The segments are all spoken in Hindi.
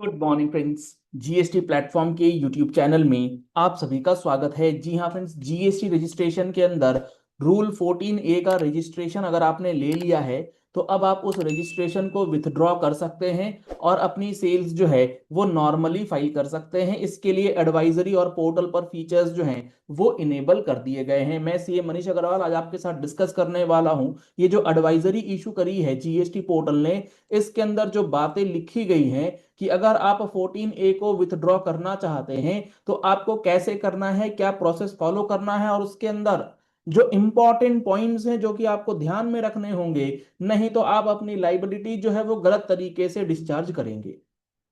Good morning friends. GST platform के यूट्यूब चैनल में आप सभी का स्वागत है। जी हाँ फ्रेंड्स, जीएसटी रजिस्ट्रेशन के अंदर रूल 14A का रजिस्ट्रेशन अगर आपने ले लिया है तो अब आप उस रजिस्ट्रेशन को विथड्रॉ कर सकते हैं और अपनी सेल्स जो है वो नॉर्मली फाइल कर सकते हैं। इसके लिए एडवाइजरी और पोर्टल पर फीचर्स जो हैं वो इनेबल कर दिए गए हैं। मैं सीए मनीष अग्रवाल आज आपके साथ डिस्कस करने वाला हूं। ये जो एडवाइजरी इशू करी है जीएसटी पोर्टल ने, इसके अंदर जो बातें लिखी गई हैं कि अगर आप 14A को विथड्रॉ करना चाहते हैं तो आपको कैसे करना है, क्या प्रोसेस फॉलो करना है, और उसके अंदर जो इंपॉर्टेंट पॉइंट्स हैं जो कि आपको ध्यान में रखने होंगे, नहीं तो आप अपनी लाइबिलिटी जो है वो गलत तरीके से डिस्चार्ज करेंगे।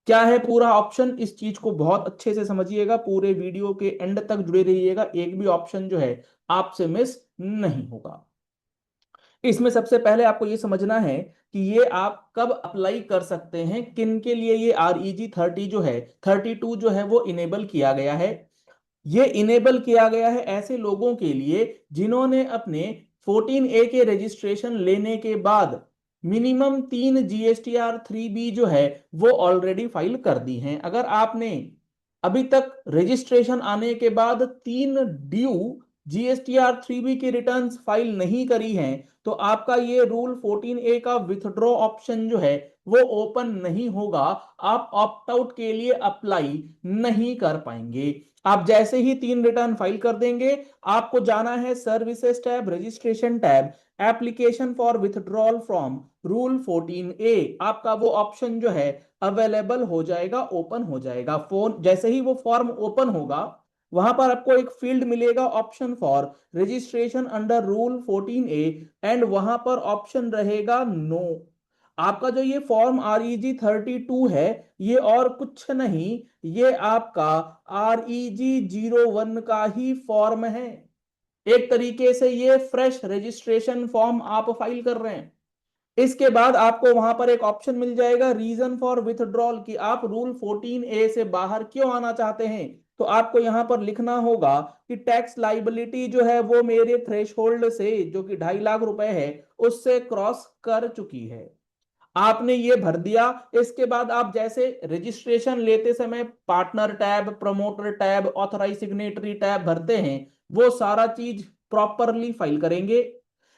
क्या है पूरा ऑप्शन, इस चीज को बहुत अच्छे से समझिएगा, पूरे वीडियो के एंड तक जुड़े रहिएगा, एक भी ऑप्शन जो है आपसे मिस नहीं होगा। इसमें सबसे पहले आपको ये समझना है कि ये आप कब अप्लाई कर सकते हैं, किन के लिए ये REG 30 जो है 32 जो है वो इनेबल किया गया है। ये इनेबल किया गया है ऐसे लोगों के लिए जिन्होंने अपने 14A के रजिस्ट्रेशन लेने के बाद मिनिमम 3 GSTR 3B जो है वो ऑलरेडी फाइल कर दी हैं। अगर आपने अभी तक रजिस्ट्रेशन आने के बाद 3 GSTR 3B की रिटर्न्स फाइल नहीं करी हैं तो आपका ये रूल 14A का विथड्रॉ ऑप्शन जो है वो ओपन नहीं होगा। आप ऑप्ट आउट के लिए अप्लाई नहीं कर पाएंगे। आप जैसे ही 3 रिटर्न फाइल कर देंगे, आपको जाना है services tab, registration tab, application for withdrawal from rule 14A। आपका वो ऑप्शन जो है अवेलेबल हो जाएगा, ओपन हो जाएगा। फोन जैसे ही वो फॉर्म ओपन होगा, वहां पर आपको एक फील्ड मिलेगा option for registration under rule 14A, and वहां पर ऑप्शन रहेगा नो। आपका जो ये फॉर्म REG 32 है, ये और कुछ नहीं, ये आपका REG 01 का ही फॉर्म है। एक तरीके से ये फ्रेश रजिस्ट्रेशन फॉर्म आप फाइल कर रहे हैं। इसके बाद आपको वहां पर एक ऑप्शन मिल जाएगा रीजन फॉर विथड्रॉल, कि आप रूल 14A से बाहर क्यों आना चाहते हैं। तो आपको यहां पर लिखना होगा कि टैक्स लाइबिलिटी जो है वो मेरे थ्रेशोल्ड से, जो कि 2.5 लाख रुपए है, उससे क्रॉस कर चुकी है। आपने ये भर दिया। इसके बाद आप जैसे रजिस्ट्रेशन लेते समय partner tab, promoter tab, authorise signatory tab भरते हैं, वो सारा चीज प्रॉपरली फाइल करेंगे।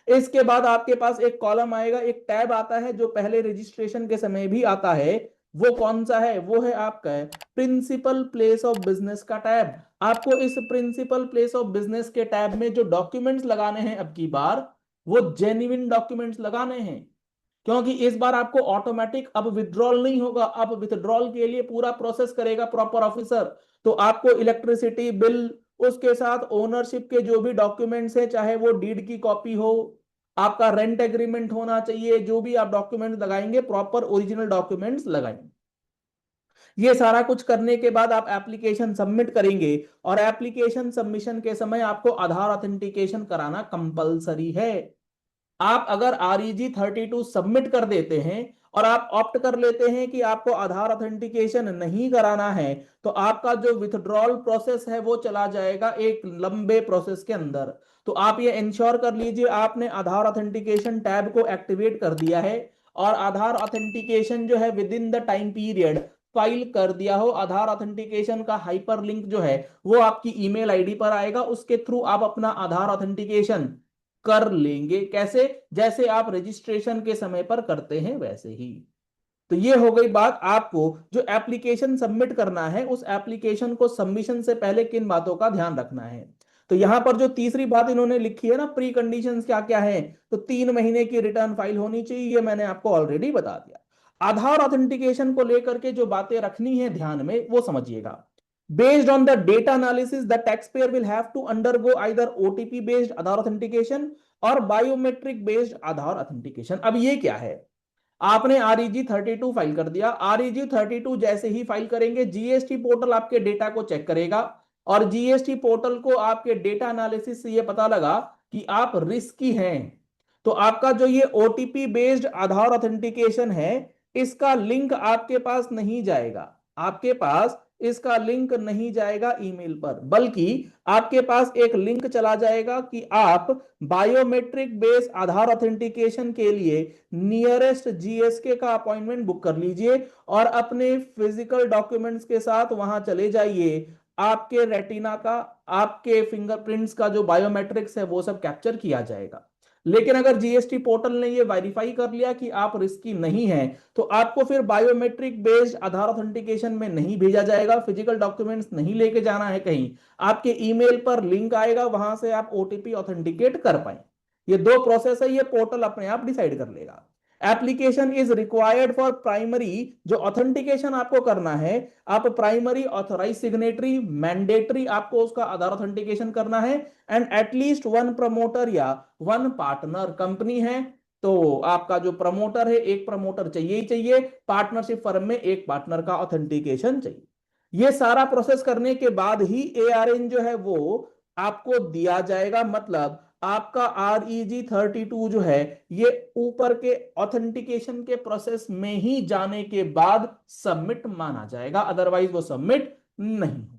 इसके बाद आपके पास एक कॉलम आएगा, एक टैब आता है जो पहले रजिस्ट्रेशन के समय भी आता है। वो कौन सा है? वो है आपका प्रिंसिपल प्लेस ऑफ बिजनेस का टैब। आपको इस प्रिंसिपल प्लेस ऑफ बिजनेस के टैब में जो डॉक्यूमेंट्स लगाने हैं अब की बार, वो जेन्युइन डॉक्यूमेंट्स लगाने हैं। क्योंकि इस बार आपको ऑटोमेटिक अब विड्रॉल नहीं होगा, अब विथड्रॉल के लिए पूरा प्रोसेस करेगा प्रॉपर ऑफिसर। तो आपको इलेक्ट्रिसिटी बिल, उसके साथ ओनरशिप के जो भी डॉक्यूमेंट्स है, चाहे वो डीड की कॉपी हो, आपका रेंट एग्रीमेंट होना चाहिए, जो भी आप डॉक्यूमेंट्स लगाएंगे प्रॉपर ओरिजिनल डॉक्यूमेंट्स लगाएंगे। ये सारा कुछ करने के बाद आप एप्लीकेशन सबमिट करेंगे, और एप्लीकेशन सबमिशन के समय आपको आधार ऑथेंटिकेशन कराना कंपलसरी है। आप अगर REG 32 सबमिट कर देते हैं और आप ऑप्ट कर लेते हैं कि आपको आधार ऑथेंटिकेशन नहीं कराना है, तो आपका जो विथड्रॉल प्रोसेस है वो चला जाएगा एक लंबे प्रोसेस के अंदर। तो आप ये इंश्योर कर लीजिए आपने आधार ऑथेंटिकेशन टैब को एक्टिवेट कर दिया है, और आधार ऑथेंटिकेशन जो है with in the time period file कर दिया हो। आधार ऑथेंटिकेशन का हाइपर लिंक जो है वो आपकी ईमेल आईडी पर आएगा, उसके थ्रू आप अपना आधार ऑथेंटिकेशन कर लेंगे। कैसे? जैसे आप रजिस्ट्रेशन के समय पर करते हैं वैसे ही। तो ये हो गई बात। आपको जो एप्लीकेशन सबमिट करना है, उस एप्लीकेशन को सबमिशन से पहले किन बातों का ध्यान रखना है। तो यहां पर जो तीसरी बात इन्होंने लिखी है ना, प्री कंडीशंस क्या क्या है, तो 3 महीने की रिटर्न फाइल होनी चाहिए, ये मैंने आपको ऑलरेडी बता दिया। आधार ऑथेंटिकेशन को लेकर के जो बातें रखनी है ध्यान में, वो समझिएगा। Based on the data analysis, the taxpayer will have to undergo either OTP based Aadhaar authentication और biometric based Aadhaar authentication। अब ये क्या है? आपने REG 32 फाइल कर दिया। REG 32 जैसे ही फाइल करेंगे, जीएसटी पोर्टल आपके डेटा को चेक करेगा, और जीएसटी पोर्टल को आपके डेटा एनालिसिस से ये पता लगा कि आप रिस्की हैं। तो आपका जो ये OTP बेस्ड आधार ऑथेंटिकेशन है, इसका लिंक आपके पास नहीं जाएगा। आपके पास इसका लिंक नहीं जाएगा ईमेल पर, बल्कि आपके पास एक लिंक चला जाएगा कि आप बायोमेट्रिक बेस आधार ऑथेंटिकेशन के लिए नियरेस्ट जीएसके का अपॉइंटमेंट बुक कर लीजिए और अपने फिजिकल डॉक्यूमेंट्स के साथ वहां चले जाइए। आपके रेटिना का, आपके फिंगरप्रिंट्स का जो बायोमेट्रिक्स है वो सब कैप्चर किया जाएगा। लेकिन अगर जीएसटी पोर्टल ने ये वेरीफाई कर लिया कि आप रिस्की नहीं हैं, तो आपको फिर बायोमेट्रिक बेस्ड आधार ऑथेंटिकेशन में नहीं भेजा जाएगा, फिजिकल डॉक्यूमेंट्स नहीं लेके जाना है कहीं, आपके ईमेल पर लिंक आएगा, वहां से आप ओटीपी ऑथेंटिकेट कर पाए। ये दो प्रोसेस है, ये पोर्टल अपने आप डिसाइड कर लेगा। Application is required for primary, जो ऑथेंटिकेशन आपको करना है, आप प्राइमरी ऑथोराइज सिग्नेटरी मैंडेटरी आपको उसका आधार ऑथेंटिकेशन करना है, एंड एटलीस्ट वन प्रमोटर या वन पार्टनर, कंपनी है तो आपका जो प्रमोटर है, एक प्रमोटर चाहिए ही चाहिए, पार्टनरशिप फर्म में एक पार्टनर का ऑथेंटिकेशन चाहिए। ये सारा प्रोसेस करने के बाद ही एआरएन जो है वो आपको दिया जाएगा। मतलब आपका REG32 जो है ये ऊपर के ऑथेंटिकेशन के प्रोसेस में ही जाने के बाद सबमिट माना जाएगा, अदरवाइज वो सबमिट नहीं होगा।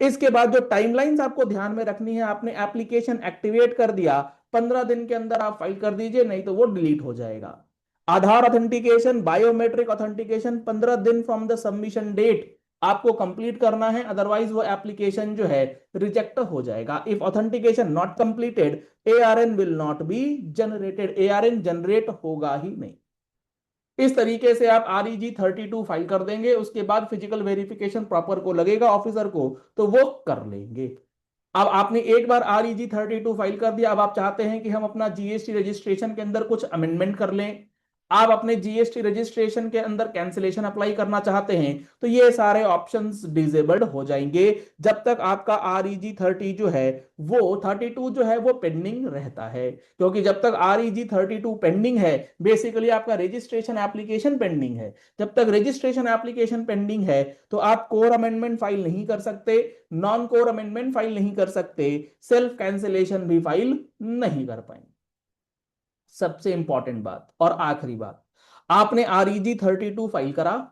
इसके बाद जो टाइमलाइंस आपको ध्यान में रखनी है, आपने एप्लीकेशन एक्टिवेट कर दिया, 15 दिन के अंदर आप फाइल कर दीजिए, नहीं तो वो डिलीट हो जाएगा। आधार ऑथेंटिकेशन, बायोमेट्रिक ऑथेंटिकेशन 15 दिन फ्रॉम द सबमिशन डेट आपको कंप्लीट करना है, अदरवाइज वो एप्लीकेशन जो है रिजेक्ट हो जाएगा। If authentication not completed, ARN will not be generated, ARN generate होगा ही नहीं। इस तरीके से आप REG32 फाइल कर देंगे, उसके बाद फिजिकल वेरिफिकेशन प्रॉपर को लगेगा ऑफिसर को, तो वो कर लेंगे। अब आपने एक बार REG32 फाइल कर दिया, अब आप चाहते हैं कि हम अपना जीएसटी रजिस्ट्रेशन के अंदर कुछ अमेंडमेंट कर लें, आप अपने जीएसटी रजिस्ट्रेशन के अंदर कैंसिलेशन अप्लाई करना चाहते हैं, तो ये सारे ऑप्शंस डिसेबल्ड हो जाएंगे जब तक आपका REG30 जो है वो 32 जो है वो पेंडिंग रहता है। क्योंकि जब तक REG32 पेंडिंग है, बेसिकली आपका रजिस्ट्रेशन एप्लीकेशन पेंडिंग है। जब तक रजिस्ट्रेशन एप्लीकेशन पेंडिंग है तो आप कोर अमेंडमेंट फाइल नहीं कर सकते, नॉन कोर अमेंडमेंट फाइल नहीं कर सकते, सेल्फ कैंसिलेशन भी फाइल नहीं कर पाएंगे। सबसे इंपॉर्टेंट बात और आखिरी बात, आपने REG32 फाइल करा,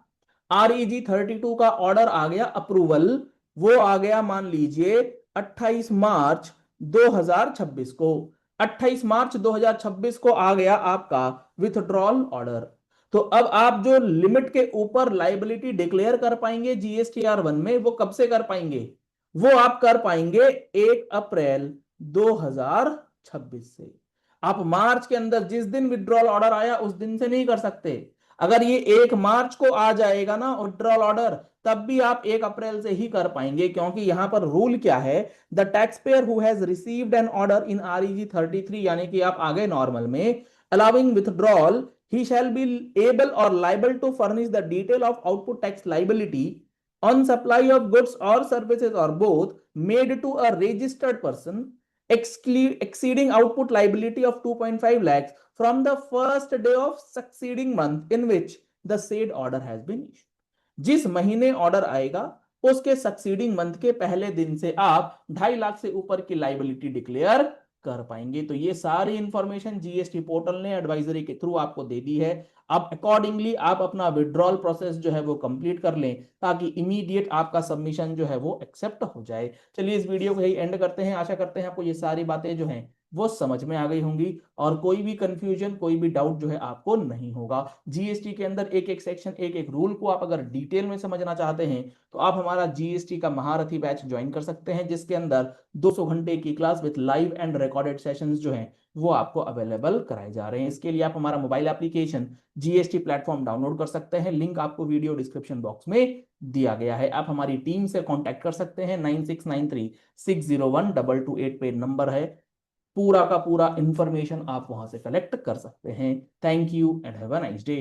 REG32 का ऑर्डर आ गया अप्रूवल, वो आ गया मान लीजिए 28 मार्च 2026 को, 28 मार्च 2026 को आ गया आपका विथड्रॉल ऑर्डर। तो अब आप जो लिमिट के ऊपर लाइबिलिटी डिक्लेयर कर पाएंगे GSTR1 में, वो कब से कर पाएंगे? वो आप कर पाएंगे 1 अप्रैल 2026 से। आप मार्च के अंदर जिस दिन विड्रॉल ऑर्डर आया उस दिन से नहीं कर सकते। अगर ये 1 मार्च को आ जाएगा ना विड्रॉल ऑर्डर, तब भी आप 1 अप्रैल से ही कर पाएंगे, क्योंकि यहां पर रूल क्या है, the tax payer who has received an order in REG33, यानी कि आप आगे नॉर्मल में, allowing withdrawal, he shall be able or liable to furnish the detail of output tax liability on supply of goods or services or both made to a registered person exceeding output liability of 2.5 lakhs from the first day of succeeding month in which the said order has been issued. जिस महीने ऑर्डर आएगा उसके सक्सीडिंग मंथ के पहले दिन से आप 2.5 लाख से ऊपर की लाइबिलिटी डिक्लेयर कर पाएंगे। तो ये सारी इंफॉर्मेशन जीएसटी पोर्टल ने एडवाइजरी के थ्रू आपको दे दी है। अब अकॉर्डिंगली आप अपना विड्रॉल प्रोसेस जो है वो कंप्लीट कर लें, ताकि इमीडिएट आपका सबमिशन जो है वो एक्सेप्ट हो जाए। चलिए इस वीडियो को यही एंड करते हैं। आशा करते हैं आपको ये सारी बातें जो हैं वो समझ में आ गई होंगी और कोई भी कंफ्यूजन, कोई भी डाउट जो है आपको नहीं होगा। जीएसटी के अंदर एक एक सेक्शन, एक एक रूल को आप अगर डिटेल में समझना चाहते हैं तो आप हमारा जीएसटी का महारथी बैच ज्वाइन कर सकते हैं, जिसके अंदर 200 घंटे की class with live and recorded sessions जो हैं वो आपको अवेलेबल कराए जा रहे हैं। इसके लिए आप हमारा mobile application GST platform download कर सकते हैं, लिंक आपको वीडियो डिस्क्रिप्शन बॉक्स में दिया गया है। आप हमारी टीम से कांटेक्ट कर सकते हैं, 9693601228 पे नंबर है, पूरा का पूरा इंफॉर्मेशन आप वहां से कलेक्ट कर सकते हैं। Thank you and have a nice day.